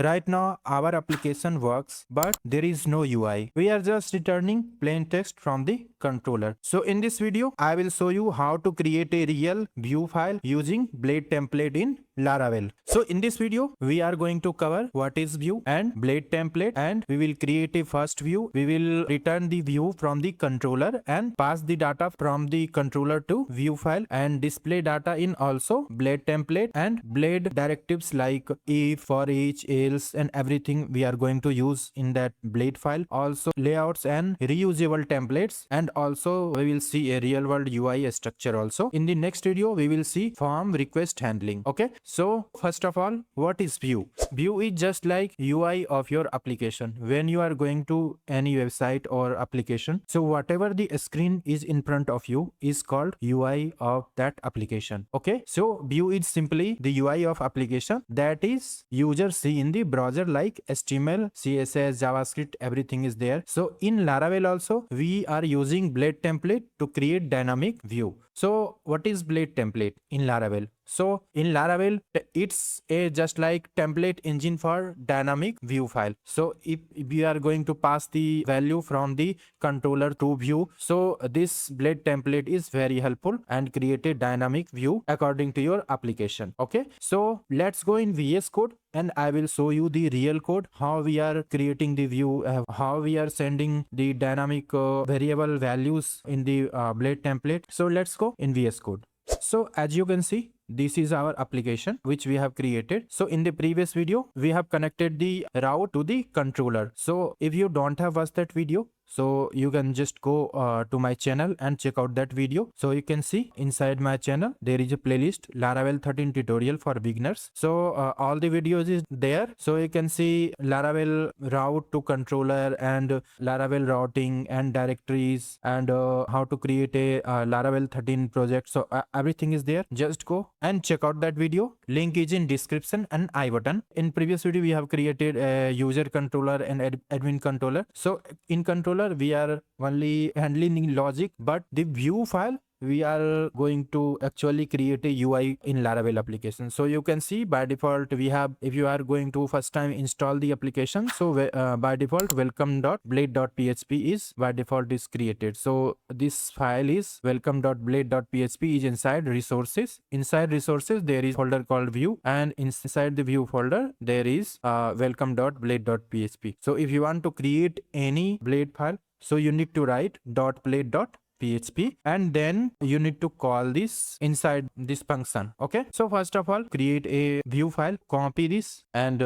Right now, our application works, but there is no UI. We are just returning plain text from the controller. So in this video, I will show you how to create a real view file using Blade template in Laravel. So in this video, we are going to cover what is view and Blade template, and we will create a first view. We will return the view from the controller and pass the data from the controller to view file and display data in also Blade template and Blade directives like if, for each, else, and everything we are going to use in that Blade file. Also layouts and reusable templates, and also we will see a real world UI structure also. In the next video, we will see form request handling. Okay, so first of all, what is view? View is just like UI of your application. When you are going to any website or application, so whatever the screen is in front of you is called UI of that application. Okay, so view is simply the UI of application that is user see in the browser, like HTML, CSS, JavaScript, everything is there. So in Laravel also, we are using Blade template to create dynamic view. So what is Blade template in Laravel? So in Laravel, it's a just like template engine for dynamic view file. So if we are going to pass the value from the controller to view, so this Blade template is very helpful and create a dynamic view according to your application. Okay, so let's go in VS Code and I will show you the real code, how we are creating the view, how we are sending the dynamic variable values in the Blade template. So let's go in VS Code. So as you can see, this is our application which we have created. So in the previous video, we have connected the route to the controller. So if you don't have watched that video, so you can just go to my channel and check out that video. So you can see inside my channel, there is a playlist Laravel 13 tutorial for beginners. So all the videos is there. So you can see Laravel route to controller and Laravel routing and directories and how to create a Laravel 13 project. So everything is there. Just go and check out that video. Link is in description and I button. In previous video, we have created a user controller and admin controller. So in controller, we are only handling logic, but the view file, we are going to actually create a UI in Laravel application. So you can see by default we have, if you are going to first time install the application, so by default welcome.blade.php is by default is created. So this file is welcome.blade.php is inside resources. Inside resources there is folder called view, and inside the view folder there is welcome.blade.php. So if you want to create any Blade file, so you need to write .blade.php and then you need to call this inside this function. Okay, so first of all, create a view file, copy this and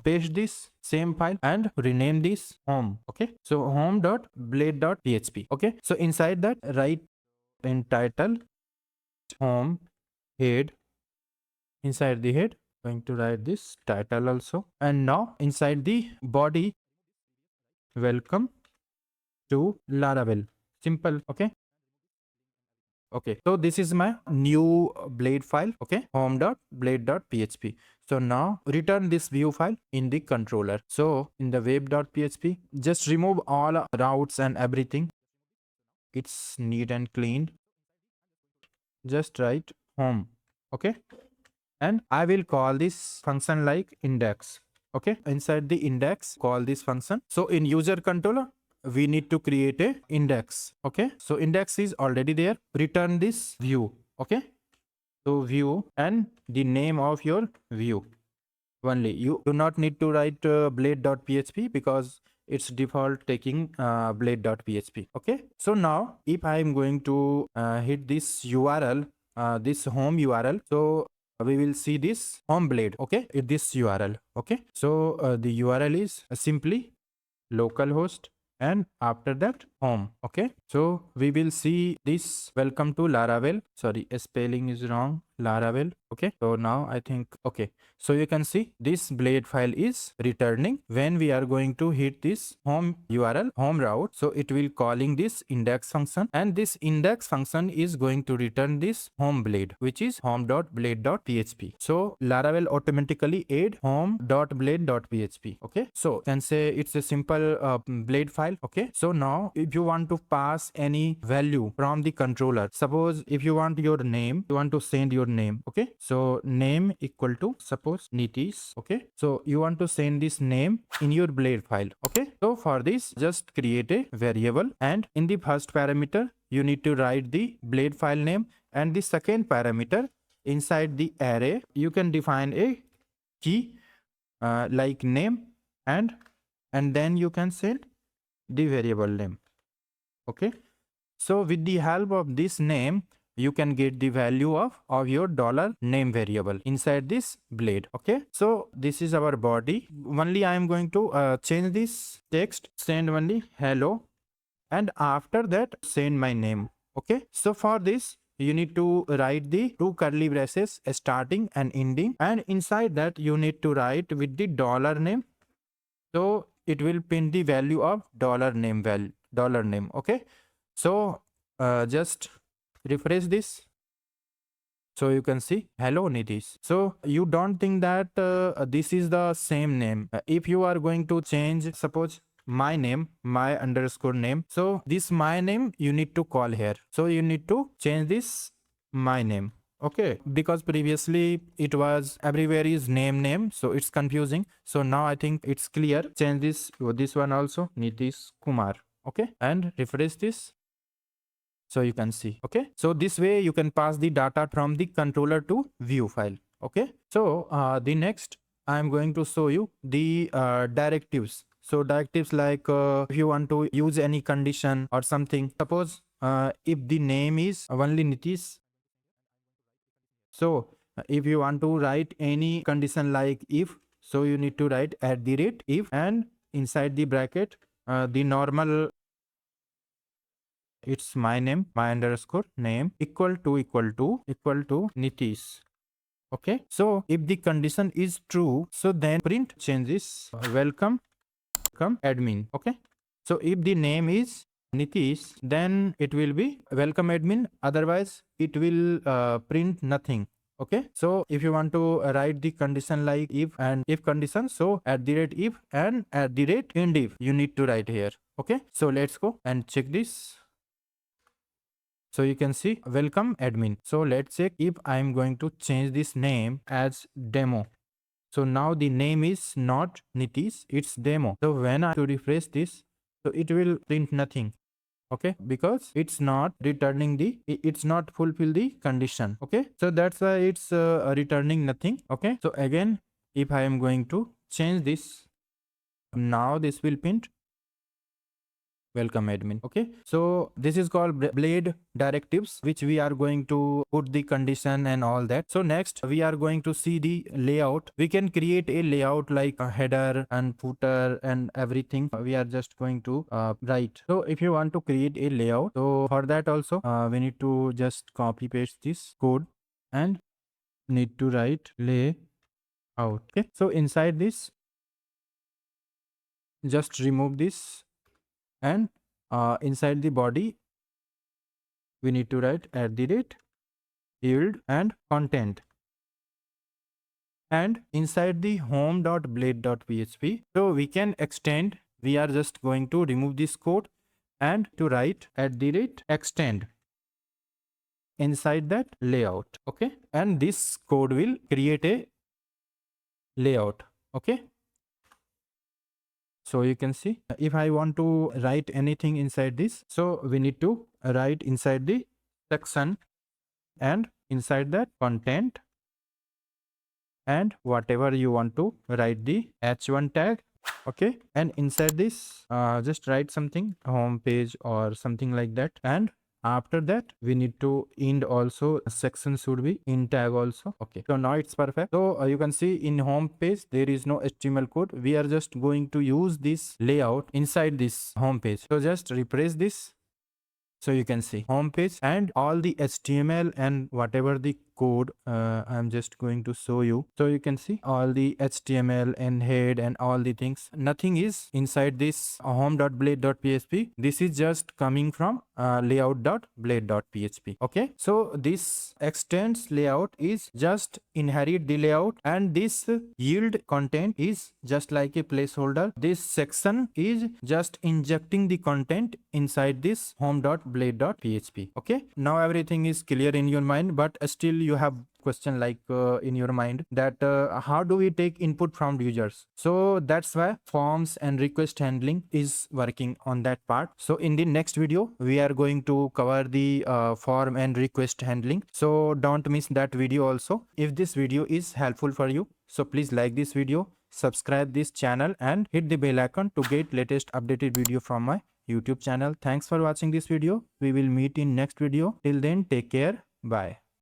paste this same file and rename this home. Okay, so home.blade.php. okay, so inside that write in title home head. Inside the head going to write this title also, and now inside the body welcome to Laravel. Simple. Okay, okay, so this is my new Blade file. Okay, home.blade.php. So now return this view file in the controller. So in the web.php, just remove all routes and everything. It's neat and clean. Just write home. Okay, and I will call this function like index. Okay, inside the index, call this function. So in user controller, we need to create a index. Okay, so index is already there. Return this view. Okay, so view and the name of your view only. You do not need to write blade.php because it's default taking blade.php. Okay, so now if I am going to hit this URL, this home URL, so we will see this home Blade. Okay, this URL. Okay, so the URL is simply localhost and after that home. Okay, so we will see this welcome to Laravel. Sorry, spelling is wrong. Laravel. Okay, so now I think okay, so you can see this Blade file is returning when we are going to hit this home URL, home route. So it will calling this index function, and this index function is going to return this home Blade, which is home.blade.php. So Laravel automatically add home.blade.php. Okay, so can say it's a simple Blade file. Okay, so now if you want to pass any value from the controller, suppose if you want your name, you want to send your name. Okay, so name equal to suppose Nitish. Okay, so you want to send this name in your blade file. Okay, so for this just create a variable, and in the first parameter you need to write the blade file name, and the second parameter inside the array you can define a key like name, and then you can send the variable name. Okay, so with the help of this name you can get the value of your dollar name variable inside this blade. Okay, so this is our body. Only I am going to change this text, send only hello, and after that send my name. Okay, so for this you need to write the two curly braces starting and ending, and inside that you need to write with the dollar name, so it will print the value of dollar name dollar name. Okay, so just refresh this, so you can see hello Nitish. So you don't think that this is the same name. If you are going to change, suppose my name, my underscore name, so this my name you need to call here, so you need to change this my name. Okay, because previously it was everywhere is name, so it's confusing. So now I think it's clear. Change this one also, Nitish Kumar. Okay, and refresh this, so you can see. Okay, so this way you can pass the data from the controller to view file. Okay, so the next I'm going to show you the directives. So directives like if you want to use any condition or something, suppose if the name is only Nitish, so if you want to write any condition like if, so you need to write @if, and inside the bracket the normal, it's my name, my underscore name equal to Nitish. Okay, so if the condition is true, so then print changes welcome admin. Okay, so if the name is Nitish, then it will be welcome admin, otherwise it will print nothing. Okay, so if you want to write the condition like if and if condition, so @if and @end if you need to write here. Okay, so let's go and check this. So you can see welcome admin. So let's check if I'm going to change this name as demo. So now the name is not Nitish, it's demo. So when I to refresh this, so it will print nothing. Okay, because it's not returning it's not fulfill the condition. Okay, so that's why it's returning nothing. Okay, so again, if I am going to change this, now this will print welcome admin. Okay, so this is called blade directives, which we are going to put the condition and all that. So next we are going to see the layout. We can create a layout like a header and footer and everything. We are just going to write. So if you want to create a layout, so for that also we need to just copy paste this code and need to write layout. Okay, so inside this just remove this, and inside the body we need to write @yield and content, and inside the home.blade.php, so we can extend. We are just going to remove this code and to write @extend inside that layout. Okay, and this code will create a layout. Okay, so you can see if I want to write anything inside this, so we need to write inside the section and inside that content, and whatever you want to write the h1 tag. Okay, and inside this just write something home page or something like that, and after that we need to end also. Section should be in tag also. Okay, so now it's perfect. So you can see in home page there is no HTML code. We are just going to use this layout inside this home page. So just refresh this. So you can see home page and all the HTML and whatever the code. I'm just going to show you. So you can see all the HTML and head and all the things. Nothing is inside this home.blade.php. This is just coming from layout.blade.php. Okay, so this extends layout is just inherit the layout, and this yield content is just like a placeholder. This section is just injecting the content inside this home.blade.php. Okay, now everything is clear in your mind, but still you have question like in your mind that how do we take input from users? So that's why forms and request handling is working on that part. So in the next video we are going to cover the form and request handling, so don't miss that video also. If this video is helpful for you, so please like this video, subscribe this channel and hit the bell icon to get latest updated video from my YouTube channel. Thanks for watching this video. We will meet in next video. Till then, take care. Bye.